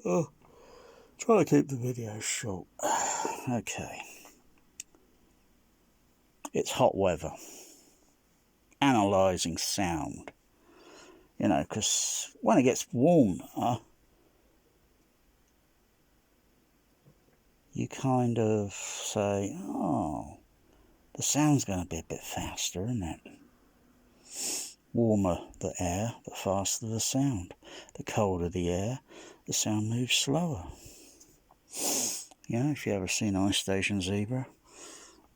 Oh, try to keep the video short. Okay. It's hot weather. Analysing sound. You know, because when it gets warmer, you kind of say, oh, the sound's going to be a bit faster, isn't it? Warmer the air, the faster the sound. The colder the air, the sound moves slower. You know, if you ever seen Ice Station Zebra.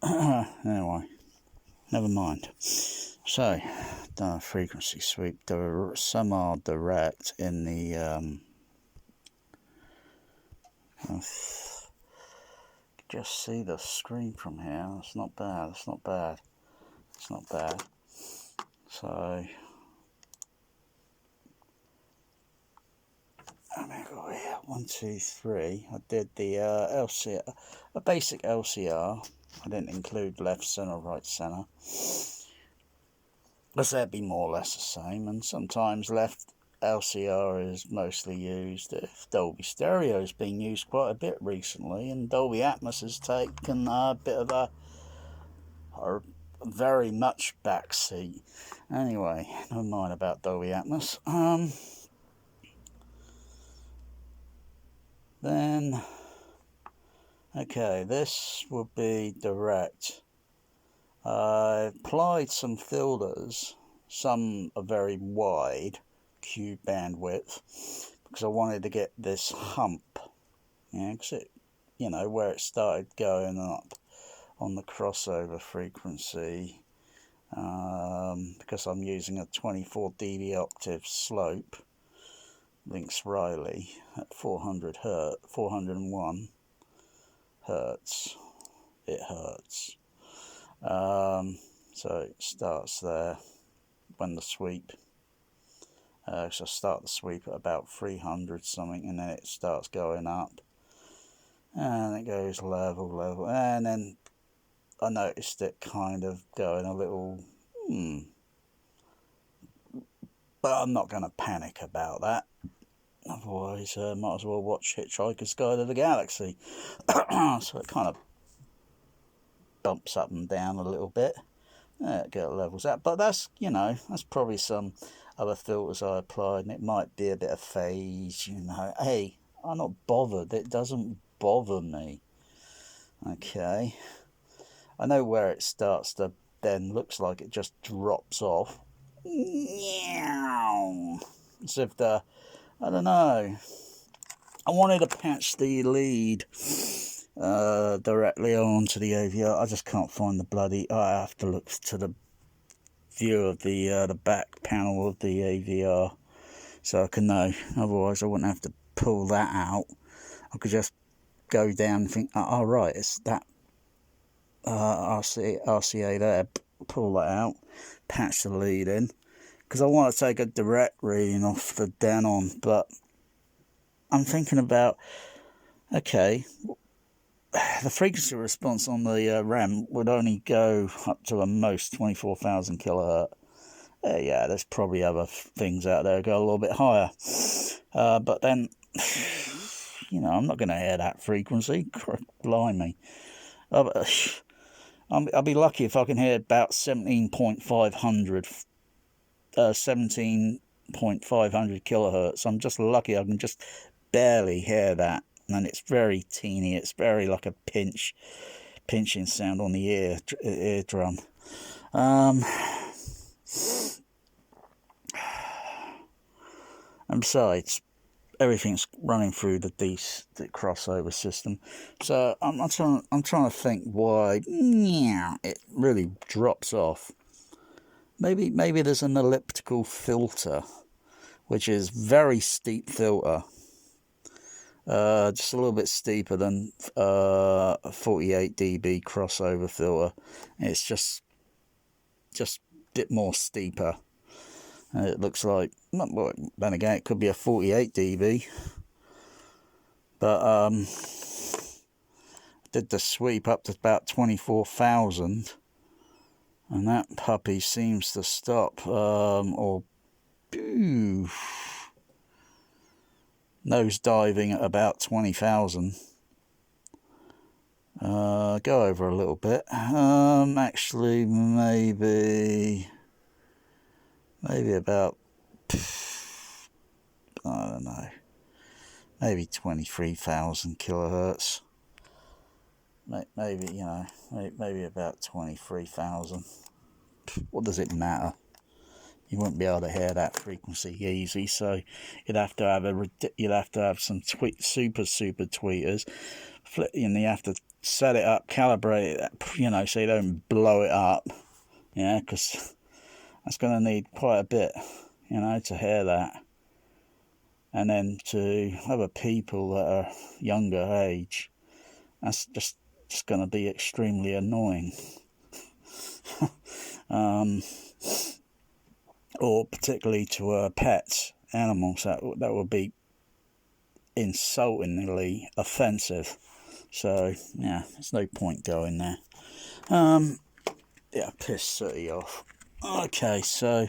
Anyway, never mind. So, done a frequency sweep. Some are direct in the just see the screen from here. It's not bad. It's not bad. It's not bad. So I'm gonna go here. 1, 2, 3. I did the LCR, a basic LCR. I didn't include left center, right center, because that'd be more or less the same. And sometimes left LCR is mostly used if Dolby Stereo has been used quite a bit recently, and Dolby Atmos has taken a bit of a very much backseat. Anyway, never mind about Dolby Atmos. Then, okay, this will be direct. I applied some filters. Some are very wide, Q bandwidth, because I wanted to get this hump. Yeah, because it, you know, where it started going up on the crossover frequency, because I'm using a 24 dB octave slope, Lynx Riley at 401 hertz. It hurts. So it starts there when the sweep. So I start the sweep at about 300 something, and then it starts going up, and it goes level, and then I noticed it kind of going a little, but I'm not going to panic about that. Otherwise, might as well watch Hitchhiker's Guide to the Galaxy. So it kind of bumps up and down a little bit. It levels out. But that's, you know, that's probably some other filters I applied, and it might be a bit of phase, you know. Hey, I'm not bothered. It doesn't bother me. Okay. I know where it starts to then looks like it just drops off. As if the, I don't know. I wanted to patch the lead directly onto the AVR. I just can't find the bloody. I have to look to the view of the back panel of the AVR so I can know. Otherwise, I wouldn't have to pull that out. I could just go down and think, oh right, it's that RCA there. Pull that out, patch the lead in, because I want to take a direct reading off the Denon, but I'm thinking about, okay, the frequency response on the RAM would only go up to the most 24,000 kilohertz. Yeah, there's probably other things out there that go a little bit higher. But then, you know, I'm not going to hear that frequency. Blimey. I'll be lucky if I can hear about 17.500 kilohertz. I'm just lucky I can just barely hear that. And it's very teeny. It's very like a pinching sound on the eardrum. And besides, everything's running through the crossover system. So I'm trying to think why it really drops off. Maybe there's an elliptical filter, which is very steep filter. Just a little bit steeper than a 48 dB crossover filter. It's just a bit more steeper. It looks like, well, then again, it could be a 48 dB. But did the sweep up to about 24,000, and that puppy seems to stop. nose diving at about 20,000. Go over a little bit. Actually, maybe about, I don't know, maybe 23,000 kilohertz. Maybe, you know, maybe about 23,000. What does it matter? You wouldn't be able to hear that frequency easy, so you'd have to have some super tweeters, and you have to set it up, calibrate it, you know, so you don't blow it up, yeah, because that's going to need quite a bit, you know, to hear that. And then to other people that are younger age, that's just going to be extremely annoying. Or particularly to pets, animals, that would be insultingly offensive. So yeah, there's no point going there. Yeah, piss City off. Okay, so,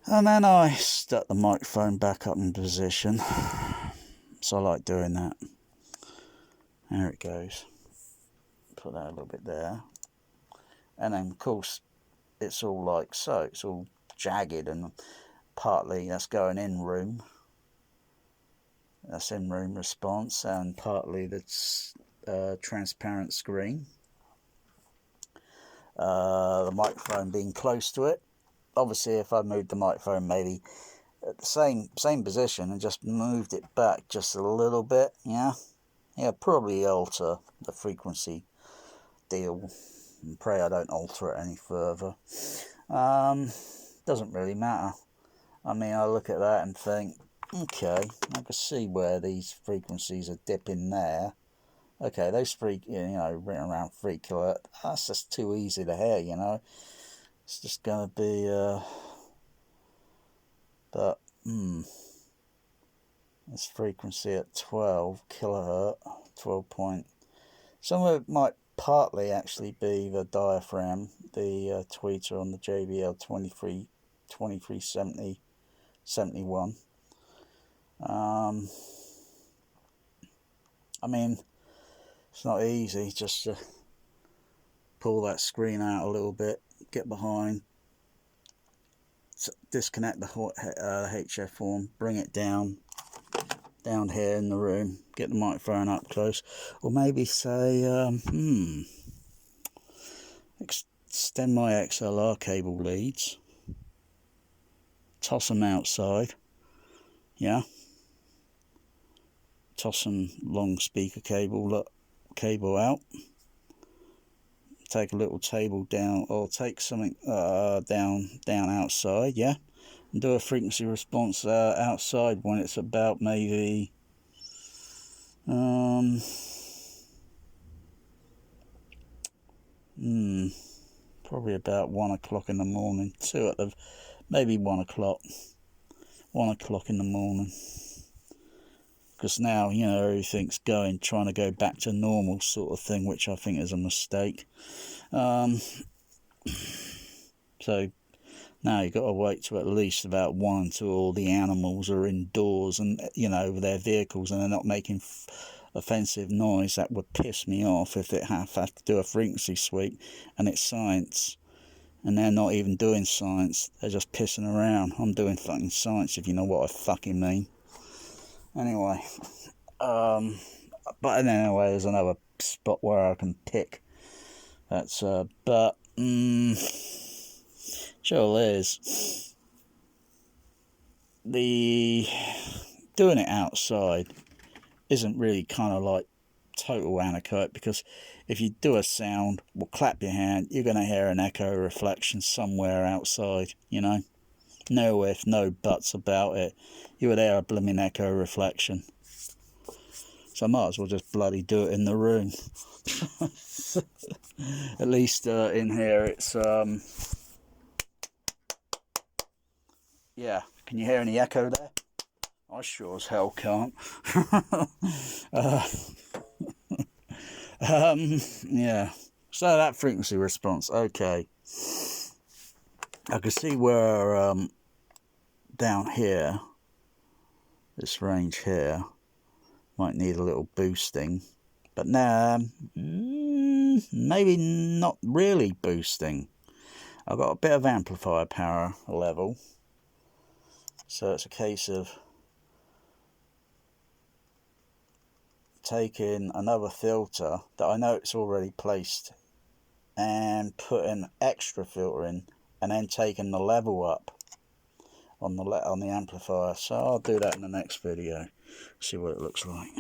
and then I stuck the microphone back up in position. So I like doing that. There it goes. Put that a little bit there. And then, of course, it's all like so. It's all jagged, and partly that's going in room. That's in room response, and partly that's transparent screen. The microphone being close to it. Obviously, if I moved the microphone maybe at the same position and just moved it back just a little bit, yeah, probably alter the frequency deal. And pray I don't alter it any further. Doesn't really matter. I mean, I look at that and think, okay, I can see where these frequencies are dipping there. Okay, those written around 3 kilohertz, that's just too easy to hear, you know. It's just going to be, but, this frequency at 12 kilohertz, 12 point, some of it might partly actually be the diaphragm, the tweeter on the JBL 2370 71. I mean, it's not easy just to pull that screen out a little bit, get behind, disconnect the HF form, bring it down here in the room, get the microphone up close, or maybe say, extend my XLR cable leads, toss them outside, yeah, toss some long speaker cable out, take a little table down, or take something down outside, yeah, and do a frequency response outside when it's about maybe probably about 1 o'clock in the morning, maybe 1 o'clock in the morning, because now, you know, everything's trying to go back to normal sort of thing, which I think is a mistake. So now you've got to wait to at least about 1 until all the animals are indoors and, you know, with their vehicles, and they're not making offensive noise. That would piss me off if it have to do a frequency sweep and it's science, and they're not even doing science, they're just pissing around. I'm doing fucking science, if you know what I fucking mean. Anyway, but anyway, there's another spot where I can pick. That's but sure is the doing it outside isn't really kind of like total anechoic, because if you do a sound, well, clap your hand, you're going to hear an echo reflection somewhere outside, you know. No ifs, no buts about it. You would hear a blooming echo reflection. So I might as well just bloody do it in the room. At least in here it's yeah. Can you hear any echo there? I sure as hell can't. Yeah. So that frequency response, okay. I can see where down here this range here might need a little boosting, but now maybe not really boosting. I've got a bit of amplifier power level, so it's a case of taking another filter that I know it's already placed and putting extra filter in, and then taking the level up on the amplifier. So I'll do that in the next video, see what it looks like.